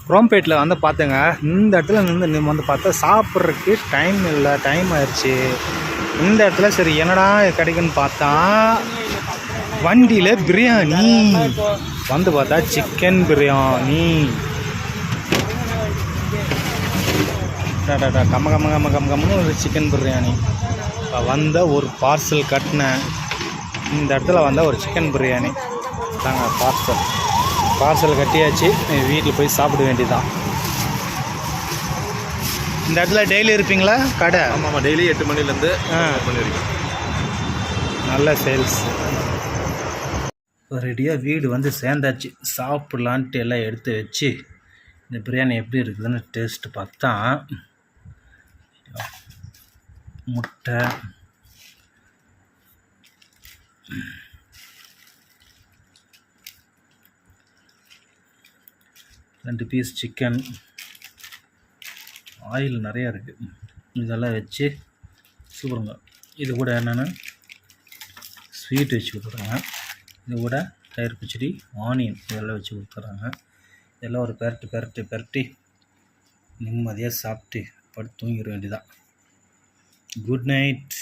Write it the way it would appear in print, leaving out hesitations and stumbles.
குரோம்பேட்டில் வந்து பார்த்தேங்க. இந்த இடத்துல நின்று வந்து பார்த்தா சாப்பிட்றதுக்கு டைம் இல்லை, டைம் ஆயிடுச்சு. இந்த இடத்துல சரி என்னடா கிடைக்குன்னு பார்த்தா வண்டியில் பிரியாணி வந்து பார்த்தா சிக்கன் பிரியாணி. கம்ம கம்ம கம்ம கம்ம கம்மன்னு ஒரு சிக்கன் பிரியாணி. இப்போ வந்த ஒரு பார்சல் கட்டினேன். இந்த இடத்துல வந்தால் ஒரு சிக்கன் பிரியாணி தாங்க பார்சல் கட்டியாச்சு. வீட்டில் போய் சாப்பிட வேண்டியதுதான். இந்த இடத்துல டெய்லி இருப்பீங்களா கடை? ஆமாம், டெய்லி 8 மணிலேருந்து மணி வரைக்கும் நல்ல சேல்ஸ். ரெடியாக வீடு வந்து சேர்ந்தாச்சு. சாப்பிட்லான்ட்டு எல்லாம் எடுத்து வச்சு இந்த பிரியாணி எப்படி இருக்குதுன்னு டேஸ்ட்டு பார்த்தா முட்டை, ரெண்டு பீஸ் சிக்கன், ஆயில் நிறையா இருக்குது. இதெல்லாம் வச்சு சூப்பருங்க. இது கூட என்னென்னா ஸ்வீட் வச்சு கொடுக்குறாங்க. இது கூட தயிர் பச்சடி, ஆனியன் இதெல்லாம் வச்சு கொடுத்துட்றாங்க. இதெல்லாம் ஒரு பெரட்டி நிம்மதியாக சாப்பிட்டு படுத்து தூங்கிட வேண்டியதான். Good night.